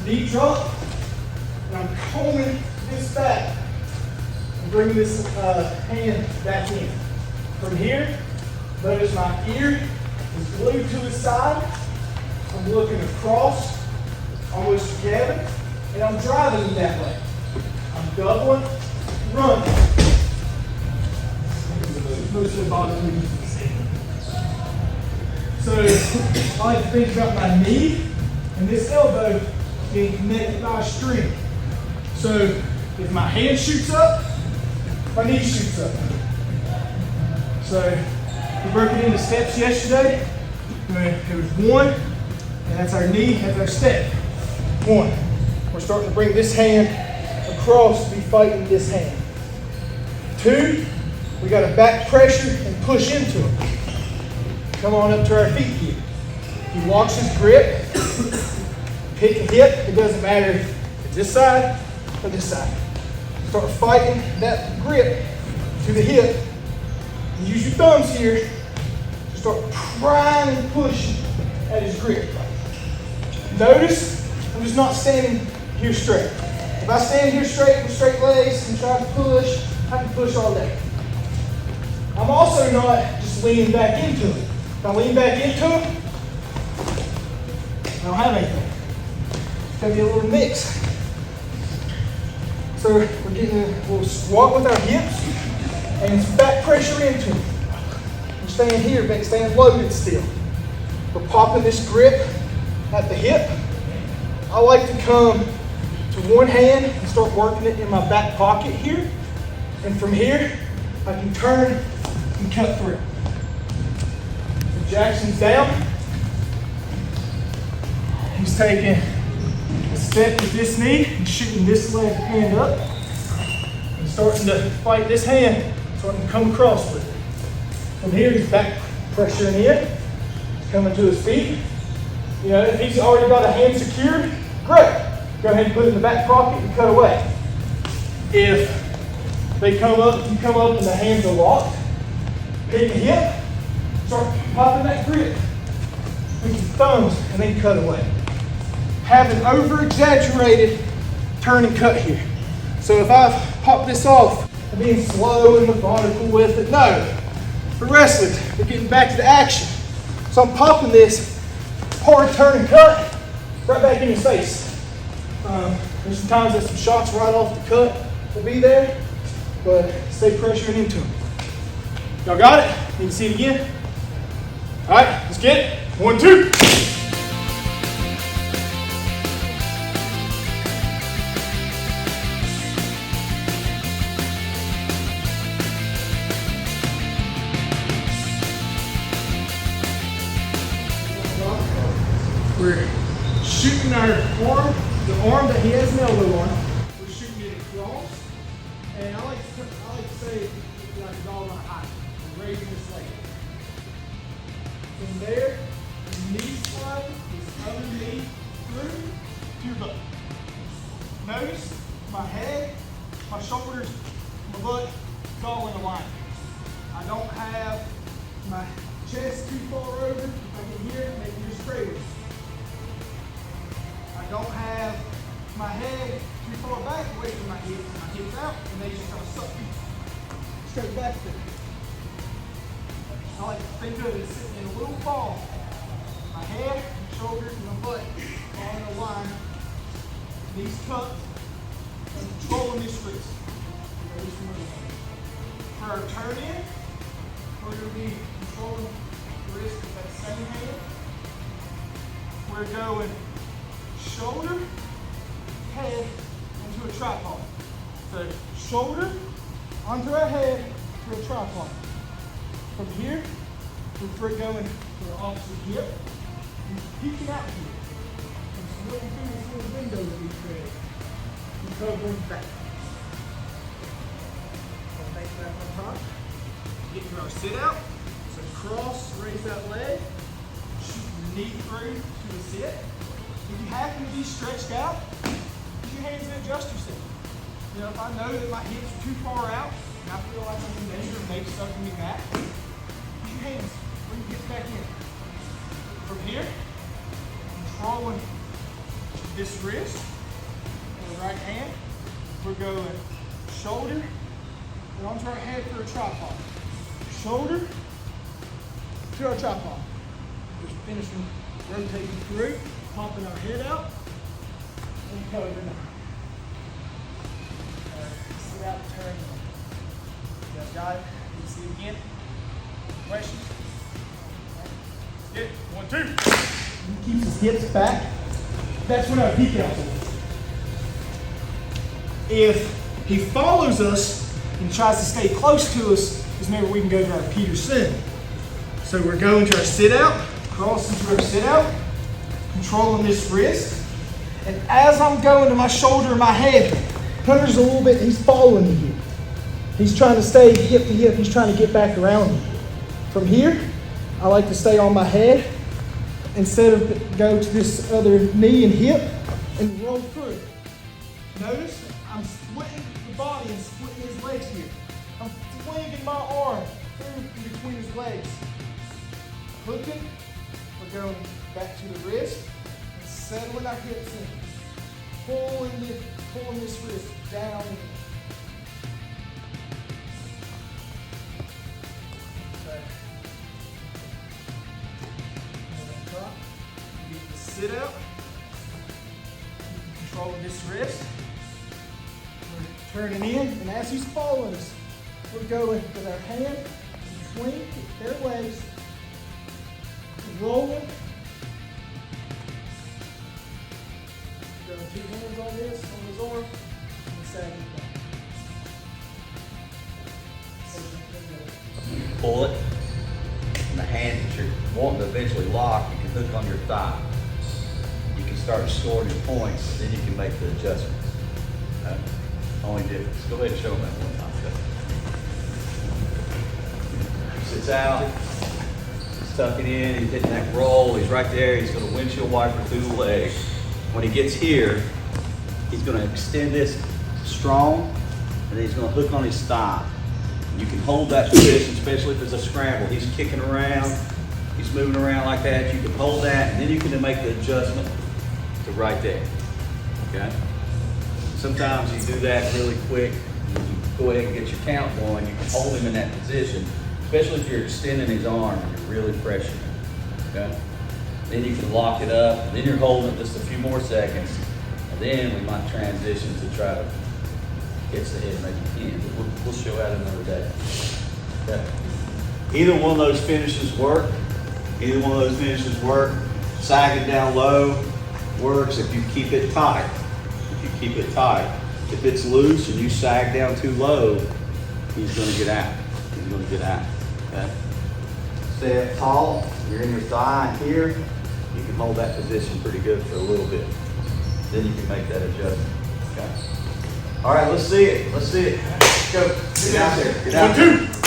knee drop, and I'm combing this back and bringing this hand back in. From here, notice my ear is glued to the side. I'm looking across, almost together, and I'm driving it that way. I'm doubling, running. Most of the body movements. So I like to think about my knee and this elbow being connected by a string. So if my hand shoots up, my knee shoots up. So we broke it into steps yesterday. It was 1, and that's our knee, that's our step. 1. We're starting to bring this hand across to be fighting this hand. 2, we got to back pressure and push into it. Come on up to our feet here. He walks his grip, pick a hip, it doesn't matter if it's this side or this side. Start fighting that grip to the hip. And use your thumbs here to start prying and pushing at his grip. Notice, I'm just not standing here straight. If I stand here straight with straight legs and try to push, I can push all day. I'm also not just leaning back into it. If I lean back into it, I don't have anything. It's going to be a little mix. So we're getting a little squat with our hips and some back pressure into it. We're staying here, but staying loaded still. We're popping this grip at the hip. I like to come to one hand and start working it in my back pocket here. And from here, I can turn and cut through. So Jackson's down. He's taking a step with this knee and shooting this left hand up. And starting to fight this hand, starting to come across with it. From here, he's back pressuring in. He's coming to his feet. You know, if he's already got a hand secured, great. Go ahead and put it in the back pocket and cut away. If they come up, you come up and the hands are locked, take a hip, start popping that grip with your thumbs and then cut away. Have an over-exaggerated turn and cut here. So if I pop this off, I'm being slow and methodical with it. No, for wrestlers, we're getting back to the action. So I'm popping this hard turn and cut right back in your face. There's some times that some shots right off the cut will be there, but stay pressuring into them. Y'all got it? You can see it again? All right, let's get it. 1, 2. We're shooting our arm, the arm that he has an elbow on. We're shooting it across, and I like to say it's like a dog on a high. We're raising this leg. From there, the knee slide, this other knee through to your butt. Notice my head, my shoulders, my butt, it's all in alignment. I don't have my chest too far over. I can hear it, making it straighter. I don't have my head too far back away from my hips out, and they just kind of suck me straight back there. I like to think of it as sitting in a little ball. My head, my shoulders, and my butt all in a line. Knees tucked, and controlling this wrist. For our turn in, we're going to be controlling the wrist with that same hand. We're going shoulder, head, into a tripod. So shoulder, onto our head, to a tripod. From here, we're going to the opposite hip, and peeking out here. And just looking through this little window that we created. And covering back. So take that on top. Get to our sit out. So cross, raise that leg, shoot your knee through to a sit. If you happen to be stretched out, use your hands and adjust yourself. You know, if I know that my hips are too far out and I feel like I'm in danger of maybe sucking me back, use your hands, bring your hips back in. From here, controlling this wrist and the right hand. We're going shoulder and onto our head for a tripod. Shoulder to our tripod. Just finishing rotating through, popping our head out, and covering it. Sit out and turn. You guys got it? Can you see it again? Questions? Get it. 1, 2. He keeps his hips back. That's when our peak out is. If he follows us and tries to stay close to us, is maybe we can go to our Peterson. So we're going to our sit out, cross into our sit out, controlling this wrist. And as I'm going to my shoulder and my head, Hunter's a little bit, he's following me here. He's trying to stay hip to hip. He's trying to get back around me. From here, I like to stay on my head instead of go to this other knee and hip and roll through. Notice I'm splitting the body and splitting his legs here. I'm swinging my arm through in between his legs. Hooking, we're going back to the wrist and settling our hips in. Pulling this wrist down in. Get the sit out. Controlling this wrist. We're turning in, and as he's following us, we're going with our hand between their legs, rolling. We're going 2 hands on this, on his arm, and sagging back. Pull it, and the hand that you're wanting to eventually lock, you can hook on your thigh. You can start scoring your points, then you can make the adjustments. Only difference. Go ahead and show them that one time. Sits out, he's tucking in, he's hitting that roll, he's right there, he's going to windshield wiper through the leg. When he gets here, he's going to extend this strong, and then he's going to hook on his thigh. You can hold that position, especially if it's a scramble. He's kicking around, he's moving around like that. You can hold that, and then you can make the adjustment to right there, okay? Sometimes you do that really quick. You go ahead and get your count going. You can hold him in that position, especially if you're extending his arm and you're really pressuring him, okay? Then you can lock it up, then you're holding it just a few more seconds, and then we might transition to try to catch the head maybe 10, but we'll show that another day. Okay. Either one of those finishes work. Either one of those finishes work. Sagging down low works if you keep it tight. If you keep it tight. If it's loose and you sag down too low, he's going to get out. He's going to get out. Okay. Stay up tall. You're in your thigh here. You can hold that position pretty good for a little bit. Then you can make that adjustment. Okay. All right, let's see it. Let's see it. Let's go. Get out there. Get out there. 1, 2.